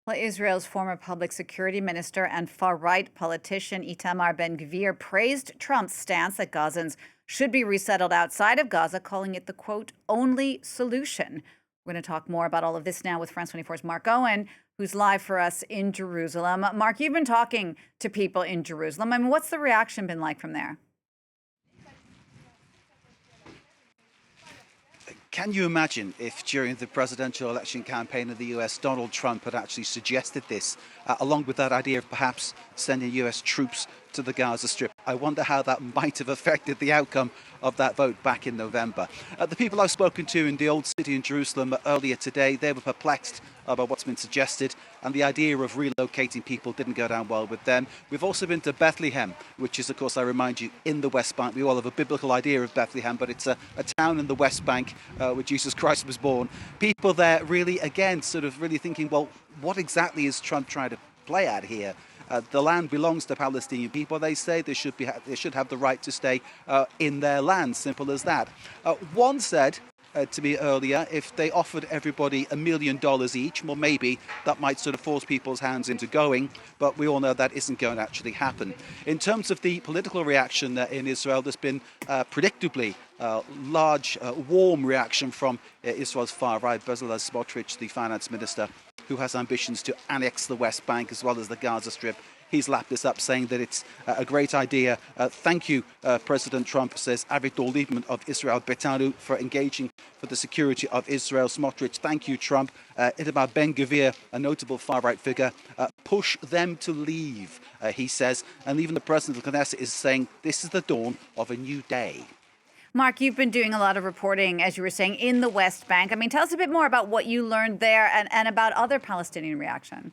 Well, Israel's former public security minister and far-right politician Itamar Ben-Gvir praised Trump's stance that Gazans should be resettled outside of Gaza, calling it the, quote, only solution. We're going to talk more about all of this now with France 24's Mark Owen, who's live for us in Jerusalem. Mark, you've been talking to people in Jerusalem. I mean, what's the reaction been like from there? Can you imagine if during the presidential election campaign of the US, Donald Trump had actually suggested this, along with that idea of perhaps sending US troops to the Gaza Strip? I wonder how that might have affected the outcome of that vote back in November. The people I've spoken to in the Old City in Jerusalem earlier today, they were perplexed about what's been suggested, and the idea of relocating people didn't go down well with them. We've also been to Bethlehem, which is, of course, I remind you, in the West Bank. We all have a biblical idea of Bethlehem, but it's a town in the West Bank where Jesus Christ was born. People there really, again, sort of really thinking, well, what exactly is Trump trying to play at here? The land belongs to Palestinian people, they say. They should have the right to stay in their land, simple as that. One said to me earlier, if they offered everybody $1 million each, well, maybe that might sort of force people's hands into going, but we all know that isn't going to actually happen. In terms of the political reaction in Israel, there's been predictably large, warm reaction from Israel's far right, Bezalel Smotrich, the finance minister, who has ambitions to annex the West Bank as well as the Gaza Strip. He's lapped this up, saying that it's a great idea. Thank you, President Trump, says Avigdor Lieberman of Israel Betanu, for engaging for the security of Israel. Smotrich, thank you, Trump. Itamar Ben-Gvir, a notable far-right figure, push them to leave, he says. And even the president of Knesset is saying this is the dawn of a new day. Mark, you've been doing a lot of reporting, as you were saying, in the West Bank. I mean, tell us a bit more about what you learned there and about other Palestinian reaction.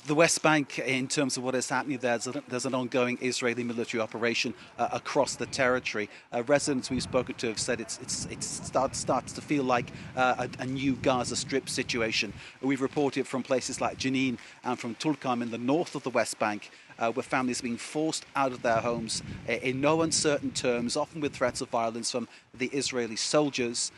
The West Bank, in terms of what is happening there, there's an ongoing Israeli military operation across the territory. Residents we've spoken to have said it starts to feel like a new Gaza Strip situation. We've reported from places like Jenin and from Tulkarm in the north of the West Bank, where families are being forced out of their homes in no uncertain terms, often with threats of violence from the Israeli soldiers.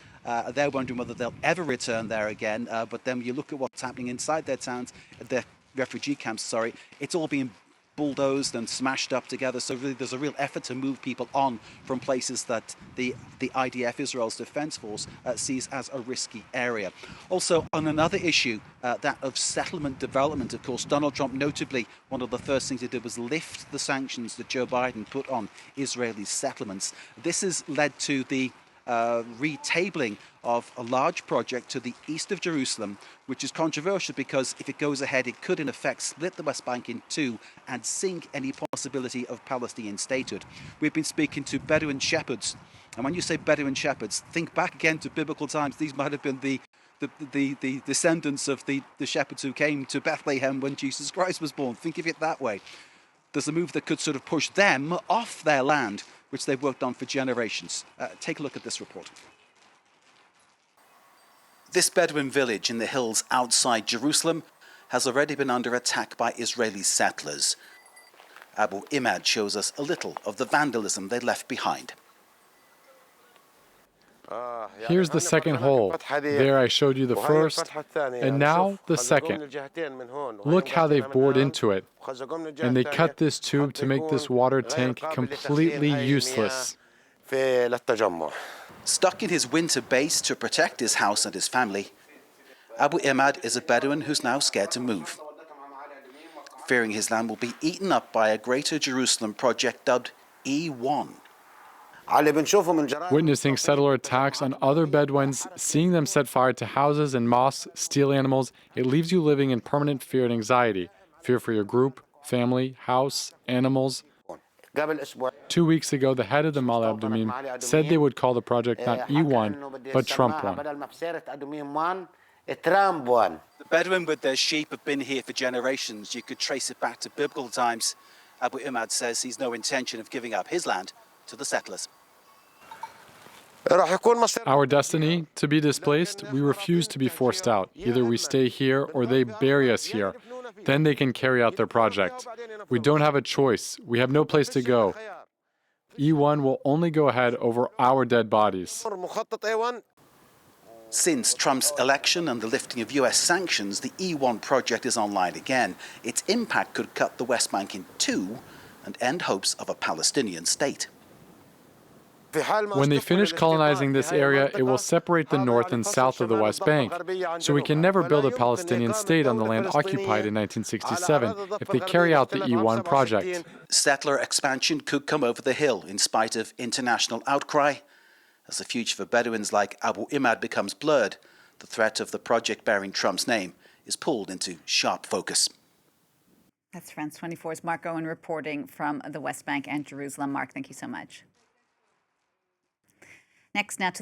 They're wondering whether they'll ever return there again. But then you look at what's happening inside their towns, their refugee camps, it's all being bulldozed and smashed up together. So really there's a real effort to move people on from places that the IDF, Israel's defense force, sees as a risky area. Also, on another issue, that of settlement development, of course, Donald Trump, notably, one of the first things he did was lift the sanctions that Joe Biden put on Israeli settlements. This has led to the retabling of a large project to the east of Jerusalem, which is controversial because if it goes ahead, it could in effect split the West Bank in two and sink any possibility of Palestinian statehood. We've been speaking to Bedouin shepherds, and when you say Bedouin shepherds, think back again to biblical times. These might have been the descendants of the shepherds who came to Bethlehem when Jesus Christ was born. Think of it that way. There's a move that could sort of push them off their land, which they've worked on for generations. Take a look at this report. This Bedouin village in the hills outside Jerusalem has already been under attack by Israeli settlers. Abu Imad shows us a little of the vandalism they left behind. Here's the second hole. There I showed you the first, and now the second. Look how they've bored into it. And they cut this tube to make this water tank completely useless. Stuck in his winter base to protect his house and his family, Abu Imad is a Bedouin who's now scared to move, fearing his land will be eaten up by a Greater Jerusalem project dubbed E1. Witnessing settler attacks on other Bedouins, seeing them set fire to houses and mosques, steal animals, it leaves you living in permanent fear and anxiety. Fear for your group, family, house, animals. 2 weeks ago, the head of the Ma'ale Adumim said they would call the project not E1, but Trump 1. The Bedouin with their sheep have been here for generations. You could trace it back to biblical times. Abu Imad says he's no intention of giving up his land to the settlers. Our destiny, to be displaced, we refuse to be forced out. Either we stay here or they bury us here. Then they can carry out their project. We don't have a choice. We have no place to go. E1 will only go ahead over our dead bodies. Since Trump's election and the lifting of US sanctions, the E1 project is online again. Its impact could cut the West Bank in two and end hopes of a Palestinian state. When they finish colonizing this area, it will separate the north and south of the West Bank. So we can never build a Palestinian state on the land occupied in 1967 if they carry out the E1 project. Settler expansion could come over the hill in spite of international outcry. As the future for Bedouins like Abu Imad becomes blurred, the threat of the project bearing Trump's name is pulled into sharp focus. That's France 24's Mark Owen reporting from the West Bank and Jerusalem. Mark, thank you so much. Next now to